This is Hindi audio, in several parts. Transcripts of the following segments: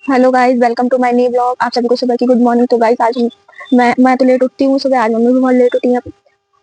Hello guys, welcome to my new blog. आप सभी को सुबह की गुड मॉर्निंग। तो गाइस आज मैं तो लेट उठती हूँ सुबह। आज मम्मी भी बहुत लेट उठी है।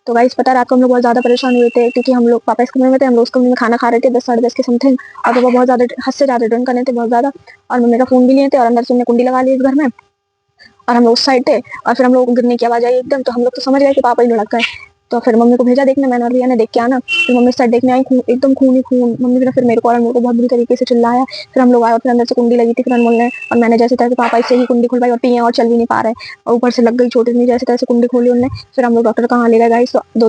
तो गाइस पता रात को हम लोग बहुत ज्यादा परेशान हुए थे क्योंकि हम लोग पापा इस कमरे में थे, हम लोग उस कमरे में खाना खा रहे थे 10 साढ़े 10 के समथिंग। और पापा बहुत ज्यादा हद से ज्यादा ड्रिंक कर रहे थे, बहुत ज्यादा। और मम्मी का फोन भी लिए थे और अंदर से उन्होंने कुंडी लगा ली इस घर में। और हम लोग उस साइड थे और फिर हम लोग गिरने की आवाज आई एकदम, तो हम लोग तो समझ गए कि पापा ही लुढ़क गए। तो फिर मम्मी को भेजा देखने, मैंने और भैया ने देख के आना। फिर मम्मी साइड देखने आई, खून एकदम खून ही खून। मम्मी फिर मेरे को और मेरे को बहुत बुरी तरीके से चिल्लाया। फिर हम लोग आए और फिर अंदर से कुंडी लगी थी, फिर अनमोल ने और मैंने जैसे तैसे पापा इससे ही कुंडी खुलवाई और पिए और चल भी नहीं पा रहे और ऊपर से लग गई छोटी सी, जैसे तैसे कुंडी खोली उन्होंने। फिर हम लोग डॉक्टर कहाँ ले गए गाइस, दो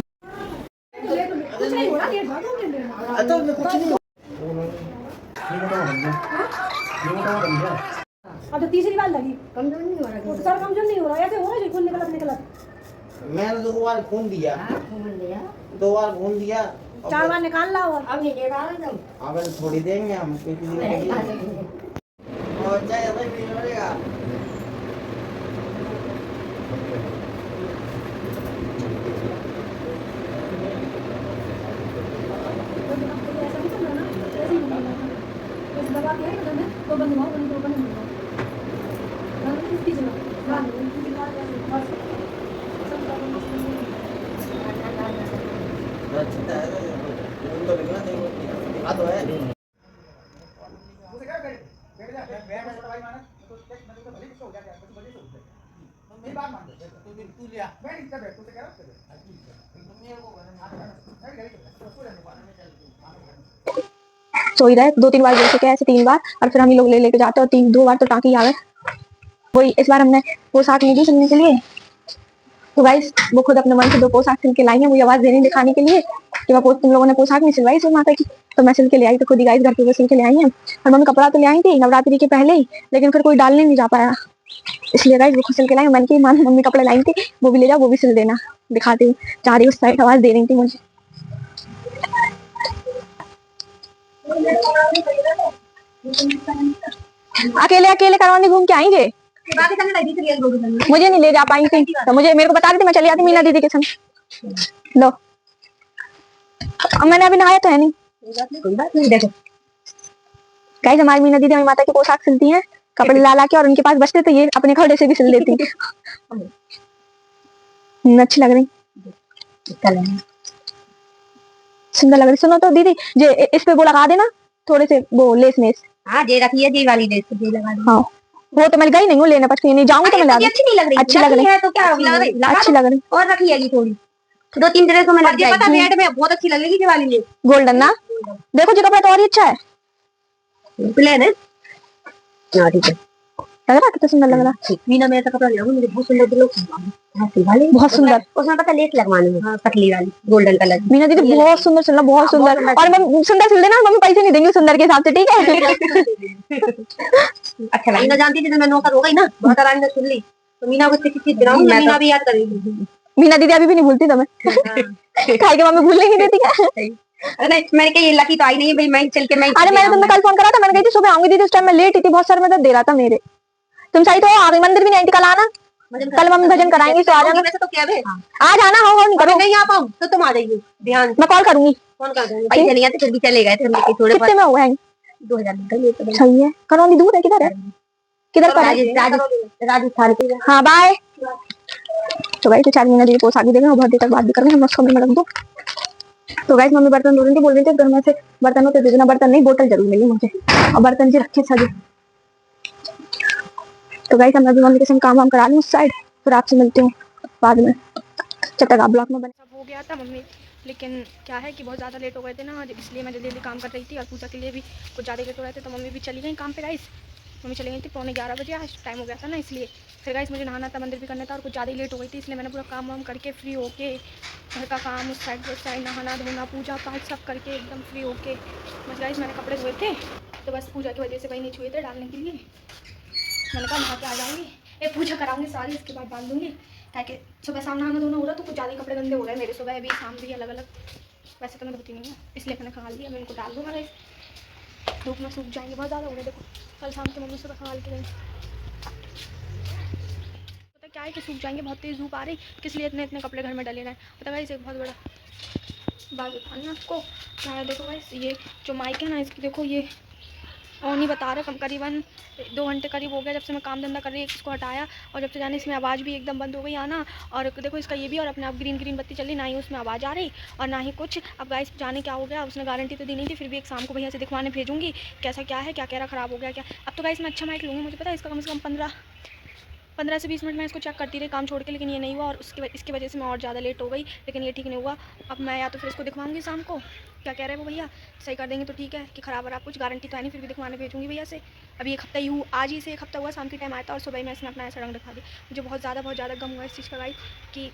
अब तो तीसरी बार लगी। कमजोर नहीं हो रहा, सर कमजोर नहीं हो रहा, ऐसे हो रहा है खून निकलत निकलत। मैंने 2 बार खून दिया। खून दिया 2 बार खून दिया। 4 बार निकाल ला और अब नहीं दे रहा है तुम। अब थोड़ी देंगे हम क्योंकि और चाहे ऐसा भी मिलेगा। ऐसा नहीं करना ना, ऐसे ही करना है। बस दबा के है ना, तो बंद हुआ बंद तो बंद हुआ। बंद किसकी जगह बंद उनकी बात ऐसे बस सब प्रॉब्लम अच्छा है तो बिगड़ा नहीं आ तो है। उसे क्या करे बैठ जा मैं छोटा भाई माना तो मैं तो भले किसको हो जाएगा कुछ भले से हो जाए मेरी बात मान ले तू लिया मैं नहीं कर बैठ तू से क्या कर मेरे को मैं गई तो उसको रहने पाना सो ही रहे 2-3 बार जैसे क्या ऐसे 3 बार। और फिर हम ही लोग ले लेके जाते और 2 बार तो टाँकी आ गए। वही इस बार हमने पोशाक नहीं दी सिलने के लिए। तो गाइस वो खुद अपने मन से 2 पोशाक सिल के लाई है, मुझे आवाज देने दिखाने के लिए कि मैं तुम लोगों ने पोशाक नहीं सिलवाई सो माता की। तो मैं सिल के ले आई, तो खुद ही गाइस घर पे वो सिल के ले आई है। और मम्मी कपड़ा तो ले आई थी नवरात्रि के पहले ही, लेकिन फिर कोई डालने नहीं जा पाया, इसलिए गाइस वो खुद सिल के लाई। मैंने कही मान मम्मी कपड़े लाई थी वो भी ले जाओ, वो भी सिल देना। दिखाती हूँ, जा रही उस साइड आवाज दे रही थी मुझे। अकेले अकेले करवाने घूम के आएंगे, मुझे नहीं ले जा पाई थी तो मुझे मेरे को बता रही थी, मैं चली आती मीना दीदी के संग। लो अब मैंने अभी नहाया तो है नहीं। कोई बात नहीं देखो गाइस हमारी मीना दीदी हमारी माता की पोशाक सिलती हैं, कपड़े ला ला के, और उनके पास बचते तो ये अपने कपड़े से भी सिल देती। अच्छी लग रही, सुंदर लग रही। सुनो तो दीदी जे इस पे वो लगा देना थोड़े से वो लेस मेस। हां दे रखी है, ये वाली दे दे लगा दे। हाँ वो तो मैं गई नहीं हूँ लेने, पच नहीं जाऊंगी तो मैं ला अच्छी नहीं लग रही, अच्छी लग रही है तो क्या लग रही, अच्छी लग रही और रखी है थोड़ी 2-3 ड्रेसों में लग जाएगी। पता बेड में बहुत अच्छी लगेगी ये वाली ले गोल्डन ना। देखो जी कपड़ा तो और ही अच्छा है, प्लेन है। हां ठीक है, लग रहा कितना सुंदर लग रहा। मीना मेरा कपड़ा ले आओ, मुझे बहुत सुंदर दिलो। हां सिलवाली बहुत सुंदर, उसमें पता लेस लगवानी है। हां पतली वाली गोल्डन कलर। मीना दीदी बहुत सुंदर सिलना, बहुत सुंदर। और मैं सुंदर सिल देना, मम्मी पैसे नहीं देंगी सुंदर के हिसाब से, ठीक है। अच्छा लगा। मीना जानती थी तो मैं नौकर हो गई ना, बहुत आराम से सुन ली। तो मीना को किसी चीज दिलाऊं, मीना भी याद करेगी। मीना दीदी अभी भी नहीं भूलती तुम्हें। खाई के मम्मी भूल नहीं देती क्या। अरे मैंने कहा ये लकी तो आई नहीं है भाई, मैं चल के मैं। अरे मैंने तुम्हें कल फोन करा था, मैंने कही थी सुबह आऊंगी दीदी, उस टाइम मैं लेट ही थी, बहुत सर में दर्द दे रहा था मेरे। तुम सही तो आ गई, मंदिर भी नहीं आई थी। कल आना, कल मम्मी भजन कराएंगी तो आ जाना। वैसे तो क्या है आ जाना, हो नहीं करो, नहीं आ पाऊं तो तुम आ जाइए। ध्यान मैं कॉल करूंगी। फोन कर दूंगी, पैसे नहीं आते फिर भी चले गए थे हम लेके थोड़े कितने में हुआ है? 2000 निकल लिए तो सही है। करौंदी दूर है, किधर है, किधर पर है? राजस्थान के। हाँ बाय। तो गाइस चार मीना दीदी पोशाक भी देखेंगे, बहुत देर तक बात भी करेंगे, हम उसको में रख दो। तो गाइस मम्मी बर्तन धो रही थी, बोल रही थी घर में से बर्तन होते दे देना। बर्तन नहीं, बोतल जरूर मिली मुझे, और बर्तन जी रखे सजे। तो गाइस हम अभी मम्मी के संग काम वाम करा लूं उस साइड, फिर आपसे मिलती हूँ बाद में जब तक आप ब्लॉक में बने। सब हो गया था मम्मी, लेकिन क्या है कि बहुत ज़्यादा लेट हो गए थे ना आज, इसलिए मैं जल्दी जल्दी काम कर रही थी और पूजा के लिए भी कुछ ज़्यादा लेट हो रहे थे। तो मम्मी भी चली गई काम पे गाइस, मम्मी चली गई थी 11:15 बजे, आज टाइम हो गया था ना इसलिए। फिर गाइस मुझे नहाना था, मंदिर भी करना था और कुछ ज़्यादा ही लेट हो गई थी, इसलिए मैंने पूरा काम वाम करके फ्री होके घर का काम उस साइड नहाना धोना पूजा पाठ सब करके एकदम फ्री होके बस गाइस मैंने कपड़े धोए थे, तो बस पूजा की वजह से वही नहीं छुए थे डालने के लिए। मैंने कहा नहा के आ जाऊँगी, एक पूजा कराऊंगी सारी, इसके बाद डाल दूँगी, ताकि सुबह शाम नहाना धोना हो रहा तो कुछ ज़्यादा कपड़े गंदे हो रहे हैं मेरे, सुबह भी शाम भी अलग अलग। वैसे तो मैं धोती नहीं हूँ, इसलिए मैंने खंगाल दिया, मैं इनको डाल दूँगा गाइस, धूप में सूख जाएंगे, बहुत ज़्यादा हो रहे। देखो कल शाम के मम्मी सुबह खंगाल के गई, पता क्या है कि सूख जाएंगे, बहुत तेज़ धूप आ रही, किस लिए इतने इतने कपड़े घर में डले ना है। पता गाइस एक बहुत बड़ा बात बताना आपको, देखो गाइस ये जो माइक है ना इसकी, देखो ये और नहीं बता रहा, कम करीबन 2 घंटे करीब हो गया जब से मैं काम धंधा कर रही है, इसको हटाया और जब से जाने इसमें आवाज़ भी एकदम बंद हो गई आना। और देखो इसका ये भी, और अपने आप ग्रीन ग्रीन बत्ती चल रही, ना ही उसमें आवाज़ आ रही और ना ही कुछ। अब गाइस जाने क्या हो गया, उसने गारंटी तो दी नहीं थी, फिर भी एक शाम को भैया से दिखवाने भेजूंगी कैसा क्या है, क्या कह रहा ख़राब हो गया क्या। अब तो गाइस मैं अच्छा माइक लूँगी, मुझे पता है इसका कम से कम 15 से 20 मिनट मैं इसको चेक करती रही काम छोड़ के, लेकिन ये नहीं हुआ और इसकी वजह से मैं और ज़्यादा लेट हो गई, लेकिन ये ठीक नहीं हुआ। अब मैं या तो फिर इसको दिखवाऊंगी शाम को, क्या कह रहे हैं वो भैया, सही कर देंगे तो ठीक है, कि ख़राब है कुछ गारंटी तो है नहीं, फिर भी दिखवाने भेजूंगी भैया से। अभी एक हफ्ता ही हुआ, आज ही से एक हफ्ता हुआ, शाम के टाइम आया था और सुबह ही मैं इसने अपना ऐसा रंग दिखा दिया। मुझे बहुत ज़्यादा गम हुआ इस चीज़ का गाइस, कि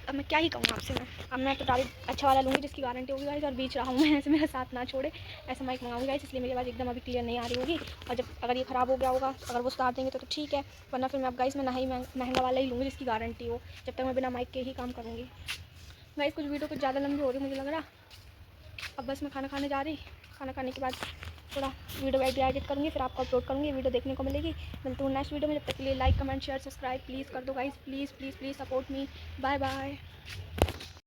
अब मैं क्या ही कहूँ आपसे। अब मैं तो डायरेक्ट अच्छा वाला लूँगी जिसकी गारंटी होगी गाइस, और बीच रहा हूँ मैं, ऐसे मेरा साथ ना छोड़े, ऐसा माइक मंगाऊंगी गाइस। इसलिए मेरी आवाज़ एकदम अभी क्लियर नहीं आ रही होगी, और जब अगर ये ख़राब हो गया होगा, अगर वो सुधार देंगे तो ठीक है, वरना फिर मैं अब गाइस मैं ना ही महंगा वाला ही लूँगी जिसकी गारंटी हो, जब तक मैं बिना माइक के ही काम करूँगी। गाइस कुछ वीडियो कुछ ज़्यादा लंबी हो रही मुझे लग रहा। अब बस मैं खाना खाने जा रही, खाना खाने के बाद थोड़ा वीडियो एडिट करूँगी, फिर आपको अपलोड करूँगी, वीडियो देखने को मिलेगी। मिलती हूँ नेक्स्ट वीडियो में, जब तक के लिए like comment share subscribe please कर दो guys, please please please support me. Bye bye.